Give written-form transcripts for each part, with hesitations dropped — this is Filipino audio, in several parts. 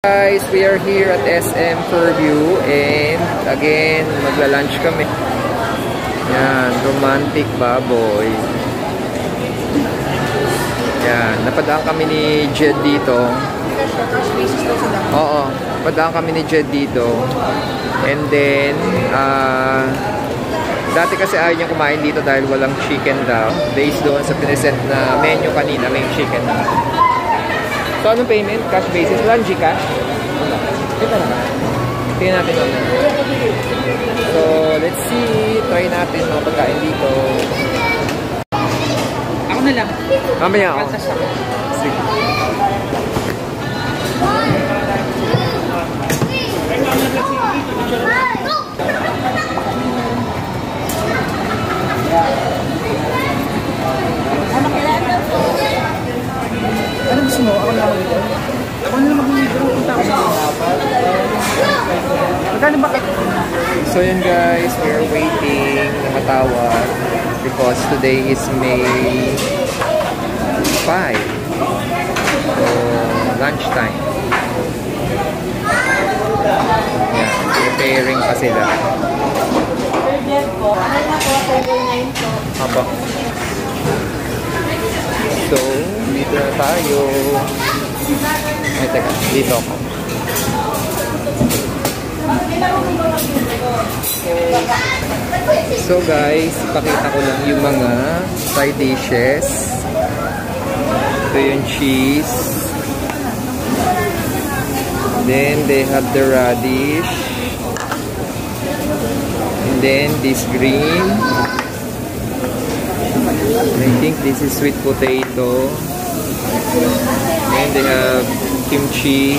Guys, we are here at SM Fairview and again, magla-lunch kami. Yan, romantic baboy. Yan, napadaan kami ni Jed dito. Oo, napadaan kami ni Jed dito. And then, dati kasi ayaw niya kumain dito dahil walang chicken daw. Based doon sa pinesent na menu kanina, may chicken. So, anong payment? Cash basis? Walang Gcash? Ito na. Tingnan natin naman. So, let's see. Try natin mga pagkain dito. Ako na lang. Mamaya ako. Sige. Ano gusto mo? Ako lang dito. Ako na lang mag-video. Punta ako sa magkano ba? So yun guys, we're waiting na matawag because today is May 5. So, lunchtime. Yan, preparing pa sila. Haba. So, dito na tayo. Ay, teka, dito ako. So guys, ipakita ko lang yung mga side dishes. Ito yung cheese. Then they have the radish. And then this green. I think this is sweet potato. And they have kimchi,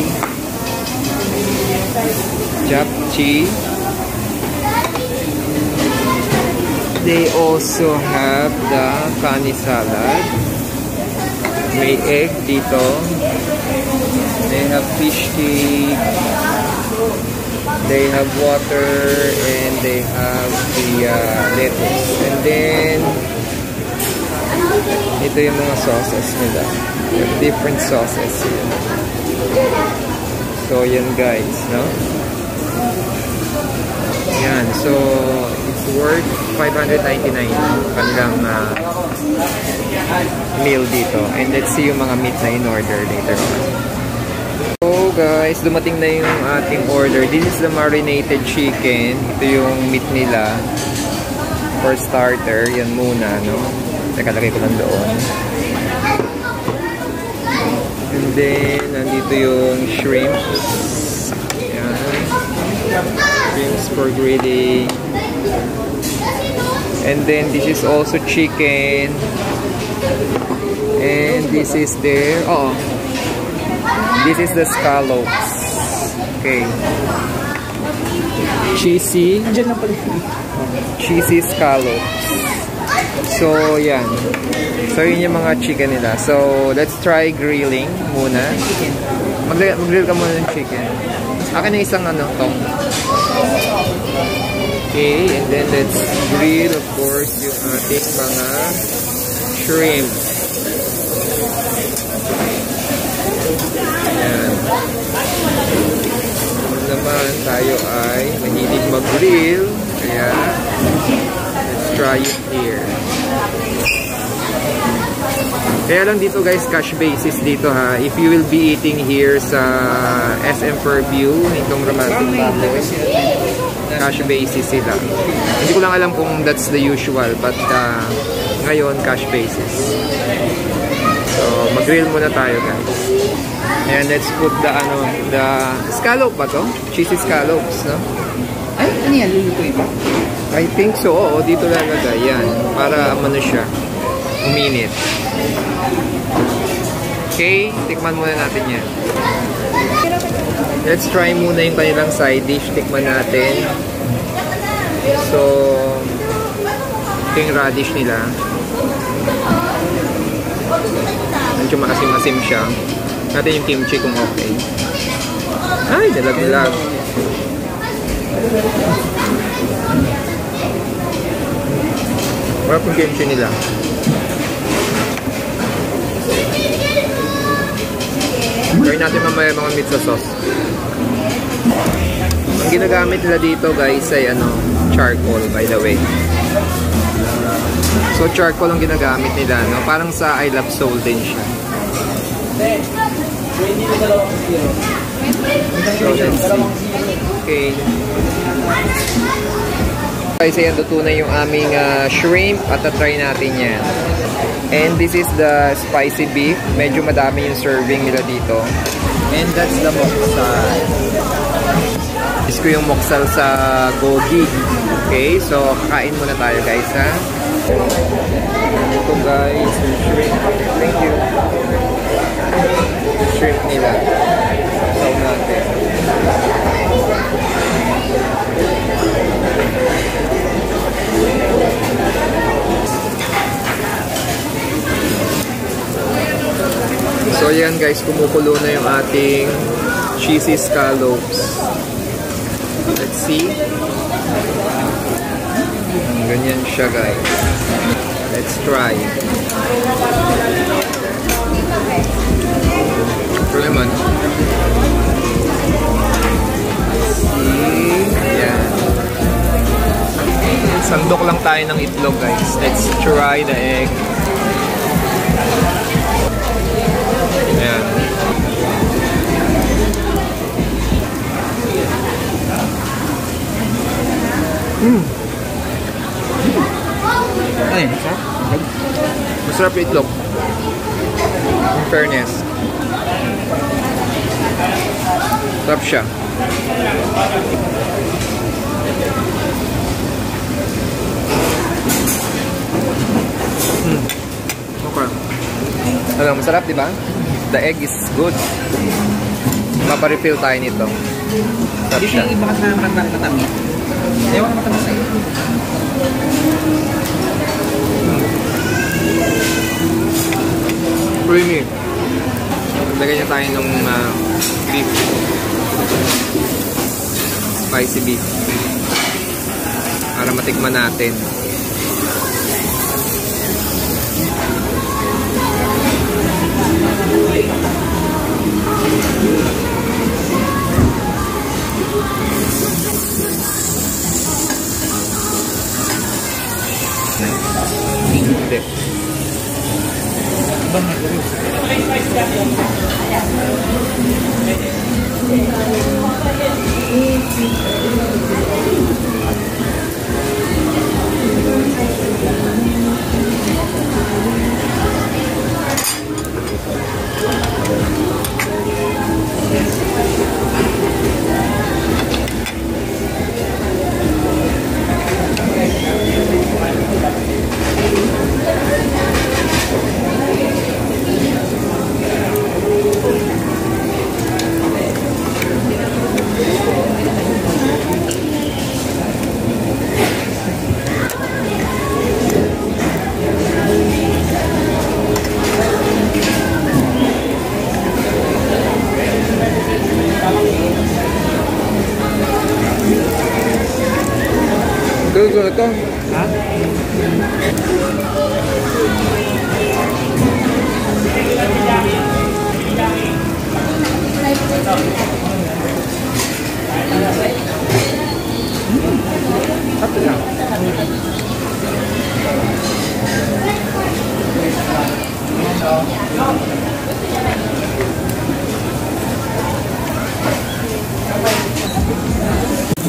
japchae. They also have the kani salad. May egg dito. They have fish cake. They have water and they have the lettuce. And then ito yung mga sauces nila. Different sauces. So yan guys, no? Yan, so it's worth 599 kanilang meal dito. And let's see yung mga meat na in-order later on. So guys, dumating na yung ating order. This is the marinated chicken. Ito yung meat nila. For starter, yan muna, no? Nakalagay ko lang doon. And then, nandito yung shrimps. Yan. Shrimps for grilling. And then, this is also chicken. And this is their... Oh, this is the scallops. Okay. Cheesy. Cheesy scallops. So, yan. So, yun yung mga chicken nila. So, let's try grilling muna. Mag-grill ka muna ng chicken. Akin yung isang tong. Okay, and then let's grill, of course, yung ating mga shrimp. Yan. Naman, tayo ay mahilig mag-grill. Kaya, let's try it here. Kaya lang dito guys, cash basis dito ha. If you will be eating here sa SM Fairview, itong romantic baboy, cash basis sila. Hindi ko lang alam kung that's the usual, but ngayon cash basis. So mag-grill muna tayo guys. And let's put the scallop ba to? Cheesy scallops, no? Ay, ano yan? Lulutuin ba? I think so. Oo, dito lang lagay. Yan. Para ano siya. Uminit. Okay, tikman muna natin yan. Let's try muna yung kanilang side dish. Tikman natin. So, ito yung radish nila. Medyo maasim-asim siya. Natin yung kimchi kung okay. Ay, dalag-dalag. Wala pong kimchi nila. Try natin mamaya mga meat sa sauce. Ang ginagamit nila dito guys ay charcoal by the way. So charcoal ang ginagamit nila, no? Parang sa I Love Soul din siya. So let's see. Okay. Guys, ayan, luto na yung aming shrimp at try natin yan. And this is the spicy beef. Medyo madami yung serving nila dito. And that's the moksal. Is ko yung moksal sa gogi. Okay, so kakain muna tayo guys, ha? Ito guys, yung shrimp. Thank you. Shrimp nila. Saw natin. So yan guys, kumukulo na yung ating cheesy scallops. Let's see. Ganyan siya guys. Let's try. Ito naman. Let's see. Yan. Sandok lang tayo ng itlog guys. Let's try the egg. Ayan. Ay, masarap yung itlog. In fairness. Sarap siya. Okay. Masarap, di ba? The egg is good. Maparefill tayo nito. Sarap siya. Yung iba kasi naman matamis. Ewan na matamis sa'yo. Creamy. Lagyan niya tayo ng beef. Spicy beef. Para matikman natin. Hindi. Gusto ito? Ha? Ito lang.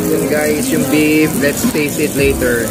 Yan guys, yung beef. Let's taste it later.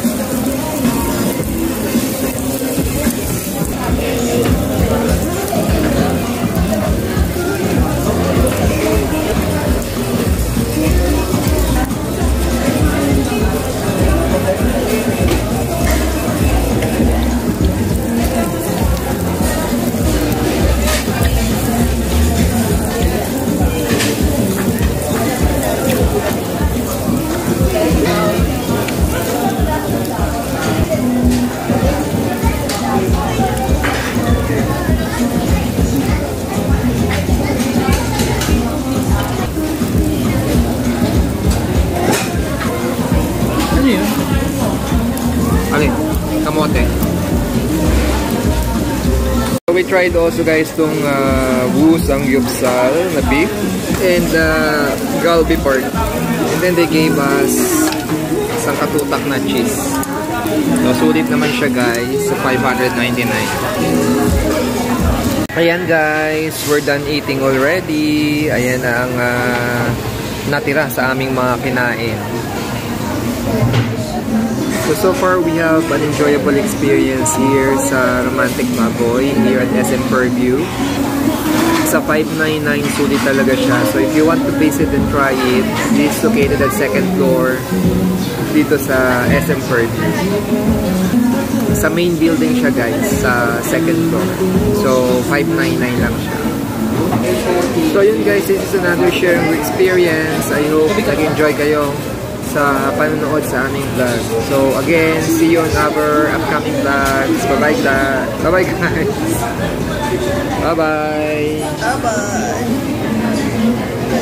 tried also guys tong Wu Samgyeopsal na beef and galbi pork. And then they gave us isang katutak na cheese. So sulit naman siya guys sa 599. Ayan guys, we're done eating already. Ayan na ang natira sa aming mga kinain. So far we have an enjoyable experience here sa Romantic Baboy here at SM Fairview. Sa 599, sulit talaga siya. So if you want to visit and try it, it's located at 2nd floor dito sa SM Fairview. Sa main building siya guys, sa 2nd floor. So 599 lang siya. So yun guys, this is another sharing experience. I hope nag-enjoy kayo sa panonood sa aming vlog. So again, see you on our upcoming vlogs. Bye-bye guys. Bye-bye guys. Bye-bye. Bye-bye.